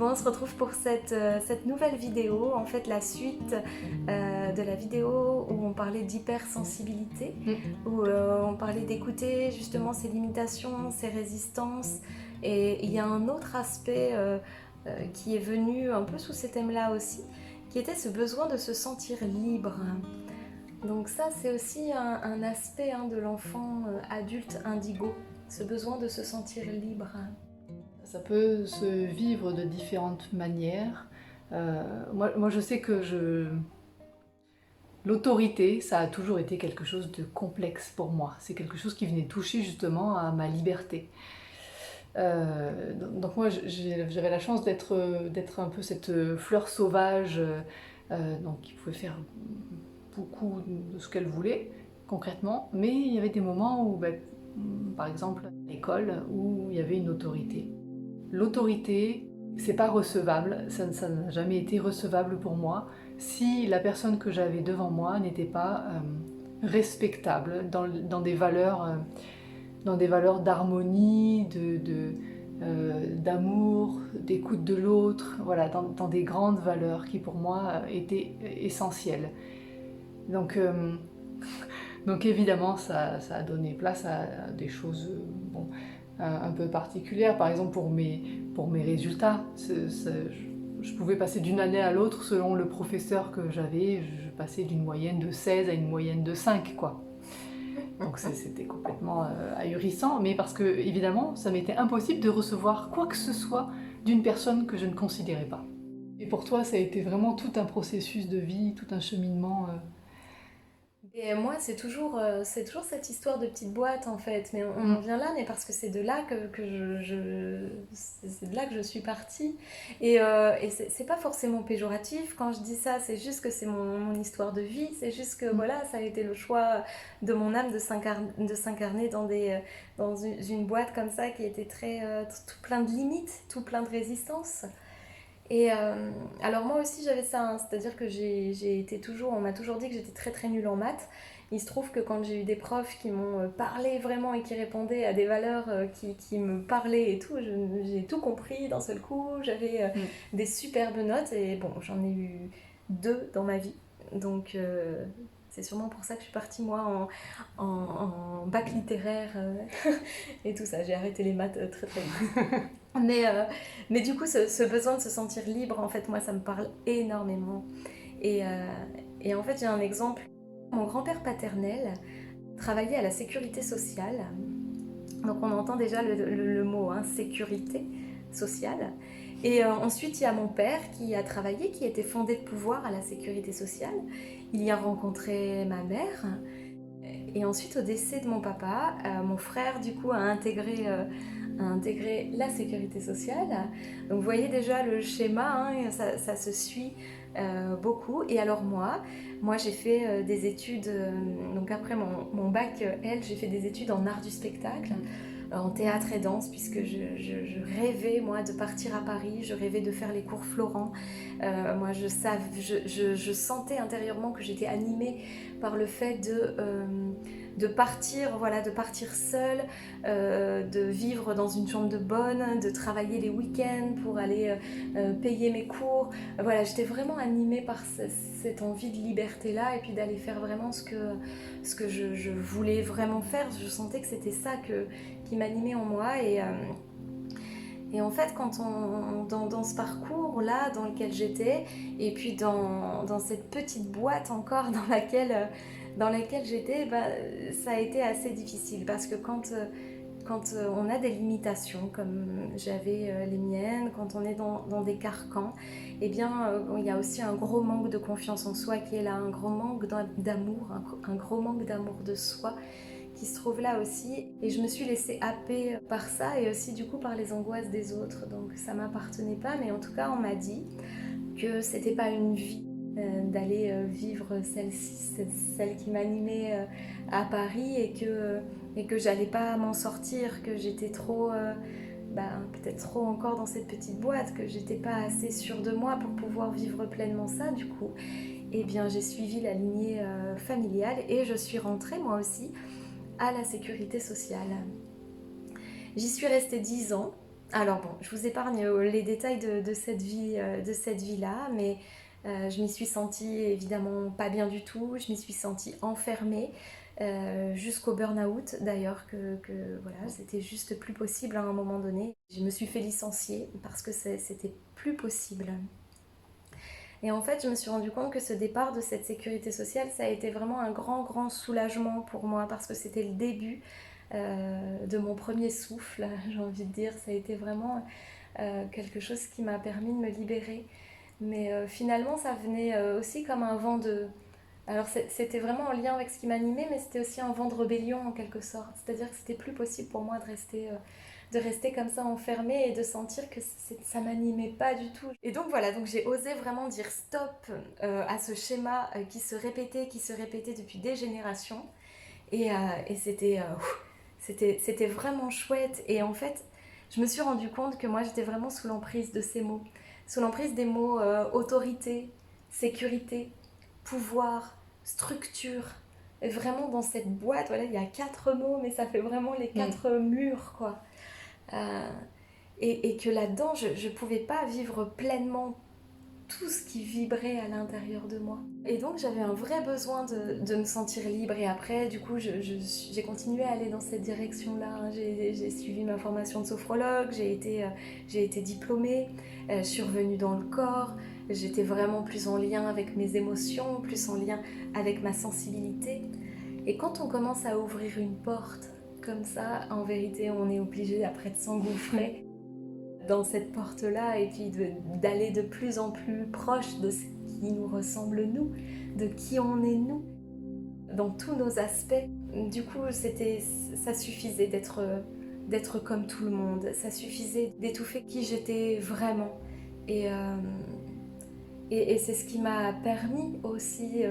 Bon, on se retrouve pour cette nouvelle vidéo, en fait la suite de la vidéo où on parlait d'hypersensibilité, où on parlait d'écouter justement ses limitations, ses résistances. Et il y a un autre aspect qui est venu un peu sous ces thèmes-là aussi, qui était ce besoin de se sentir libre. Donc ça, c'est aussi un aspect de l'enfant adulte indigo, ce besoin de se sentir libre. Ça peut se vivre de différentes manières. Moi, je sais que l'autorité, ça a toujours été quelque chose de complexe pour moi. C'est quelque chose qui venait toucher justement à ma liberté. Donc moi, j'avais la chance d'être un peu cette fleur sauvage, donc qui pouvait faire beaucoup de ce qu'elle voulait concrètement, mais il y avait des moments où, par exemple, à l'école, où il y avait une autorité. L'autorité, c'est pas recevable, ça n'a jamais été recevable pour moi si la personne que j'avais devant moi n'était pas respectable dans des valeurs d'harmonie, d'amour, d'écoute de l'autre, voilà, dans des grandes valeurs qui pour moi étaient essentielles. Donc évidemment, ça a donné place à des choses un peu particulières. Par exemple, pour mes résultats, je pouvais passer d'une année à l'autre selon le professeur que j'avais. Je passais d'une moyenne de 16 à une moyenne de 5, quoi. Donc c'était complètement ahurissant, mais parce que, évidemment, ça m'était impossible de recevoir quoi que ce soit d'une personne que je ne considérais pas. Et pour toi, ça a été vraiment tout un processus de vie, tout un cheminement. Et moi, c'est toujours cette histoire de petite boîte en fait. Mais on en vient là, mais parce que c'est de là c'est de là que je suis partie. Et c'est pas forcément péjoratif quand je dis ça. C'est juste que c'est mon histoire de vie. C'est juste que voilà, ça a été le choix de mon âme de s'incarner dans une boîte comme ça qui était tout plein de limites, tout plein de résistances. Et alors moi aussi j'avais ça, c'est-à-dire que on m'a toujours dit que j'étais très très nulle en maths. Il se trouve que quand j'ai eu des profs qui m'ont parlé vraiment et qui répondaient à des valeurs qui me parlaient et tout, j'ai tout compris d'un seul coup. J'avais des superbes notes et bon, j'en ai eu 2 dans ma vie. Donc c'est sûrement pour ça que je suis partie moi en bac littéraire et tout ça. J'ai arrêté les maths très très vite. Mais du coup, ce besoin de se sentir libre, en fait, moi, ça me parle énormément. Et, euh, et en fait, j'ai un exemple. Mon grand-père paternel travaillait à la sécurité sociale. Donc, on entend déjà le mot sécurité sociale. Et ensuite, il y a mon père qui a travaillé, qui était fondé de pouvoir à la sécurité sociale. Il y a rencontré ma mère. Et ensuite, au décès de mon papa, mon frère, du coup, a intégré la sécurité sociale. Donc vous voyez déjà le schéma, ça se suit beaucoup. Et alors moi j'ai fait des études, donc après mon bac L, j'ai fait des études en art du spectacle, en théâtre et danse, puisque je rêvais moi de partir à Paris, je rêvais de faire les cours Florent. Moi je sentais intérieurement que j'étais animée par le fait de partir, voilà, de partir seule, de vivre dans une chambre de bonne, de travailler les week-ends pour aller payer mes cours. Voilà, j'étais vraiment animée par cette envie de liberté-là et puis d'aller faire vraiment ce que je voulais vraiment faire. Je sentais que c'était ça qui m'animait en moi. Et en fait, dans ce parcours-là dans lequel j'étais, et puis dans cette petite boîte encore dans laquelle j'étais, ça a été assez difficile parce que quand on a des limitations comme j'avais les miennes, quand on est dans des carcans, eh bien il y a aussi un gros manque de confiance en soi qui est là, un gros manque d'amour, un gros manque d'amour de soi qui se trouve là aussi. Et je me suis laissée happer par ça et aussi du coup par les angoisses des autres. Donc ça m'appartenait pas, mais en tout cas on m'a dit que c'était pas une vie d'aller vivre celle-ci, celle qui m'animait à Paris et que j'allais pas m'en sortir, que j'étais trop, peut-être trop encore dans cette petite boîte, que j'étais pas assez sûre de moi pour pouvoir vivre pleinement ça. Du coup, eh bien j'ai suivi la lignée familiale et je suis rentrée moi aussi à la sécurité sociale. J'y suis restée 10 ans Alors bon, je vous épargne les détails de cette de cette vie-là, mais je m'y suis sentie évidemment pas bien du tout. Je m'y suis sentie enfermée jusqu'au burn-out d'ailleurs, voilà, c'était juste plus possible à un moment donné. Je me suis fait licencier parce que c'était plus possible. Et en fait, je me suis rendu compte que ce départ de cette sécurité sociale, ça a été vraiment un grand, grand soulagement pour moi parce que c'était le début de mon premier souffle, j'ai envie de dire. Ça a été vraiment quelque chose qui m'a permis de me libérer. Mais finalement, ça venait aussi comme un vent de... Alors c'était vraiment en lien avec ce qui m'animait, mais c'était aussi un vent de rébellion en quelque sorte. C'est-à-dire que c'était plus possible pour moi de rester comme ça enfermée et de sentir que ça m'animait pas du tout. Et donc voilà, donc j'ai osé vraiment dire stop à ce schéma qui se répétait depuis des générations. Et c'était vraiment chouette. Et en fait, je me suis rendu compte que moi, j'étais vraiment sous l'emprise de ces mots. Sous l'emprise des mots autorité, sécurité, pouvoir, structure. Et vraiment dans cette boîte, voilà, il y a 4 mots, mais ça fait vraiment les 4 murs, quoi. Euh, et que là-dedans, je ne pouvais pas vivre pleinement tout ce qui vibrait à l'intérieur de moi. Et donc j'avais un vrai besoin de me sentir libre. Et après, du coup, j'ai continué à aller dans cette direction-là. J'ai suivi ma formation de sophrologue, j'ai été diplômée, je suis revenue dans le corps. J'étais vraiment plus en lien avec mes émotions, plus en lien avec ma sensibilité. Et quand on commence à ouvrir une porte comme ça, en vérité, on est obligé après de s'engouffrer dans cette porte-là et puis d'aller de plus en plus proche de ce qui nous ressemble nous, de qui on est nous, dans tous nos aspects. Du coup, ça suffisait d'être comme tout le monde, ça suffisait d'étouffer qui j'étais vraiment. Et, euh, et c'est ce qui m'a permis aussi,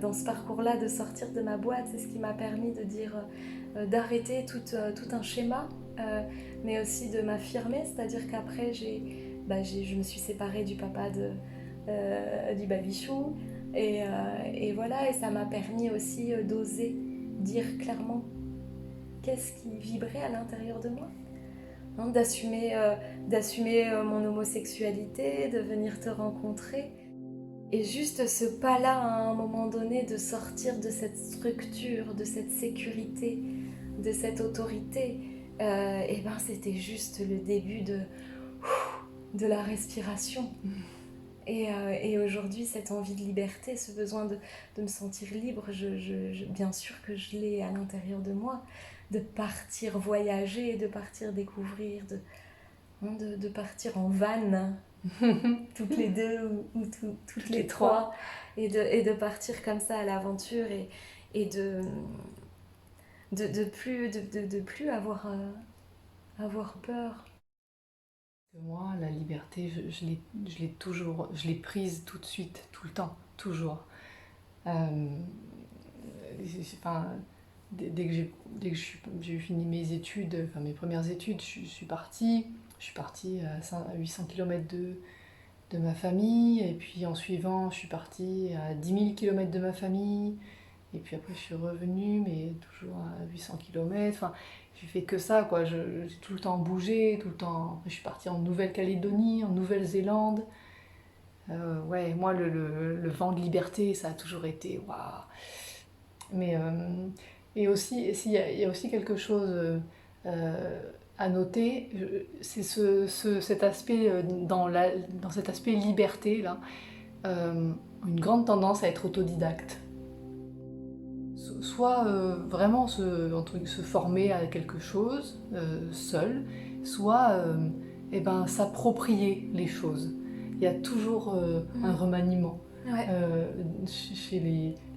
dans ce parcours-là, de sortir de ma boîte. C'est ce qui m'a permis de dire, d'arrêter tout un schéma, mais aussi de m'affirmer. C'est-à-dire qu'après, je me suis séparée du papa du babichou. Et voilà, et ça m'a permis aussi d'oser dire clairement qu'est-ce qui vibrait à l'intérieur de moi. Hein, d'assumer mon homosexualité, de venir te rencontrer. Et juste ce pas-là, à un moment donné, de sortir de cette structure, de cette sécurité, de cette autorité, et ben c'était juste le début de la respiration. Et aujourd'hui, cette envie de liberté, ce besoin de me sentir libre, bien sûr que je l'ai à l'intérieur de moi, de partir voyager, de partir découvrir, de partir en van, toutes les deux ou toutes les trois, et de partir comme ça à l'aventure et de plus avoir peur. Moi, la liberté, je l'ai toujours, je l'ai prise tout de suite, tout le temps, toujours. Euh, enfin, dès que j'ai fini mes études, enfin mes premières études, je suis partie. Je suis partie à 800 km de ma famille, et puis en suivant, je suis partie à 10 000 km de ma famille, et puis après je suis revenue, mais toujours à 800 km. Enfin, j'ai fait que ça, quoi. J'ai tout le temps bougé, tout le temps. Je suis partie en Nouvelle-Calédonie, en Nouvelle-Zélande. Ouais, moi, le vent de liberté, ça a toujours été waouh. Mais et aussi, il y a aussi quelque chose à noter, c'est cet aspect dans cet aspect liberté là, une grande tendance à être autodidacte. Soit vraiment se former à quelque chose seul, soit eh ben, s'approprier les choses. Il y a toujours un remaniement. Ouais. Chez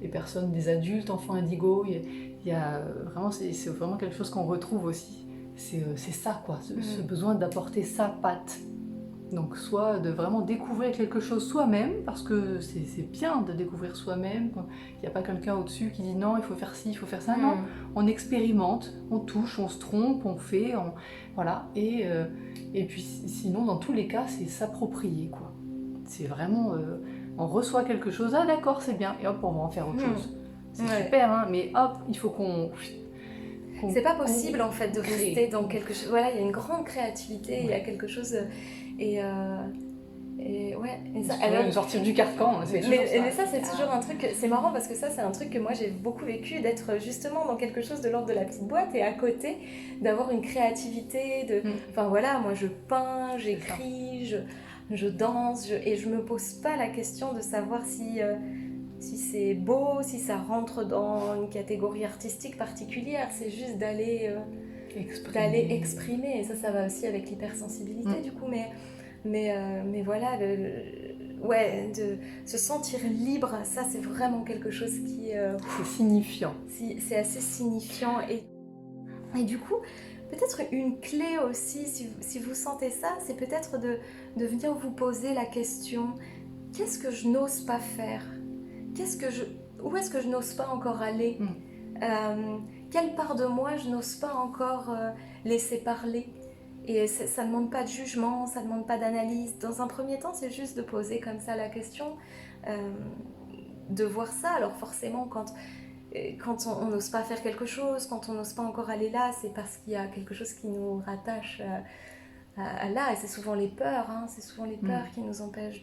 les personnes, des adultes, enfants indigos, il y a vraiment, c'est vraiment quelque chose qu'on retrouve aussi. C'est ça, quoi, ce besoin d'apporter sa patte. Donc soit de vraiment découvrir quelque chose soi-même, parce que c'est bien de découvrir soi-même. Il n'y a pas quelqu'un au-dessus qui dit non, il faut faire ci, il faut faire ça. Non, on expérimente, on touche, on se trompe, on fait, voilà. Et puis sinon, dans tous les cas, c'est s'approprier, quoi. C'est vraiment, on reçoit quelque chose, ah d'accord, c'est bien, et hop, on va en faire autre chose. C'est super, hein, mais hop, il faut qu'on c'est pas possible en fait de concret. rester dans quelque chose. Voilà, il y a une grande créativité, il y a quelque chose et ouais. Et ça, alors, me sortir du carcan, c'est toujours ça. mais ça c'est toujours un truc. C'est marrant parce que ça c'est un truc que moi j'ai beaucoup vécu, d'être justement dans quelque chose de l'ordre de la petite boîte et à côté d'avoir une créativité. Enfin voilà, moi je peins, j'écris, je danse et je me pose pas la question de savoir si c'est beau, si ça rentre dans une catégorie artistique particulière. C'est juste d'aller exprimer. Et ça va aussi avec l'hypersensibilité du coup. Mais voilà, ouais, de se sentir libre, ça c'est vraiment quelque chose qui... c'est signifiant. C'est assez signifiant. Et du coup, peut-être une clé aussi, si vous sentez ça, c'est peut-être de venir vous poser la question, qu'est-ce que je n'ose pas faire ? Où est-ce que je n'ose pas encore aller ? Quelle part de moi je n'ose pas encore laisser parler ? Et ça ne demande pas de jugement, ça ne demande pas d'analyse. Dans un premier temps, c'est juste de poser comme ça la question, de voir ça. Alors forcément, quand on n'ose pas faire quelque chose, quand on n'ose pas encore aller là, c'est parce qu'il y a quelque chose qui nous rattache à là. Et c'est souvent les peurs, c'est souvent les peurs qui nous empêchent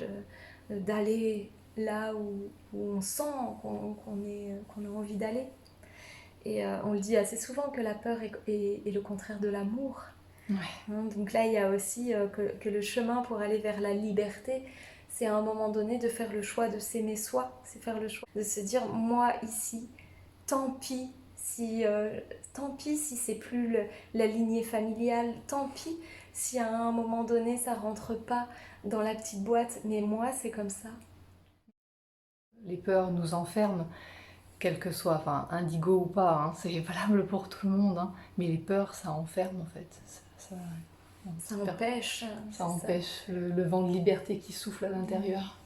d'aller là où on sent qu'on a envie d'aller. Et on le dit assez souvent que la peur est le contraire de l'amour. Ouais. Donc là, il y a aussi que le chemin pour aller vers la liberté, c'est à un moment donné de faire le choix de s'aimer soi, c'est faire le choix de se dire, moi ici, tant pis si c'est plus la lignée familiale, tant pis si à un moment donné ça rentre pas dans la petite boîte, mais moi c'est comme ça. Les peurs nous enferment, quel que soit, enfin indigo ou pas, c'est valable pour tout le monde, mais les peurs ça enferme en fait. Ça empêche. Ça empêche le vent de liberté qui souffle à l'intérieur.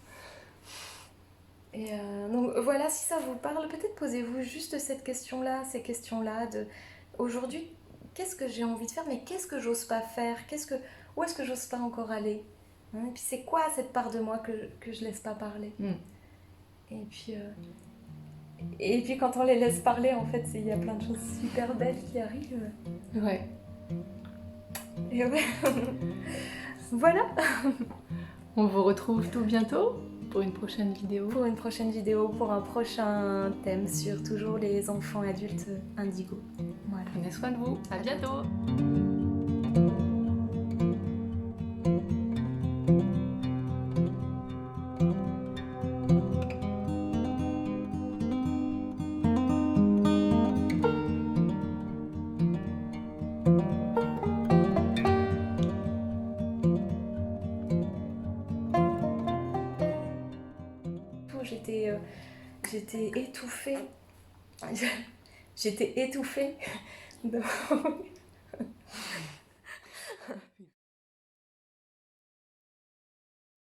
Et donc voilà, si ça vous parle, peut-être posez-vous juste cette question-là, ces questions-là de aujourd'hui, qu'est-ce que j'ai envie de faire, mais qu'est-ce que j'ose pas faire, où est-ce que j'ose pas encore aller, et puis c'est quoi cette part de moi que je laisse pas parler. Et puis quand on les laisse parler, en fait, il y a plein de choses super belles qui arrivent. Ouais. Et ouais. Voilà. On vous retrouve tout bientôt pour une prochaine vidéo. Pour une prochaine vidéo, pour un prochain thème sur toujours les enfants adultes indigo. Voilà. Prenez soin de vous. À bientôt. J'étais étouffée. J'étais étouffée.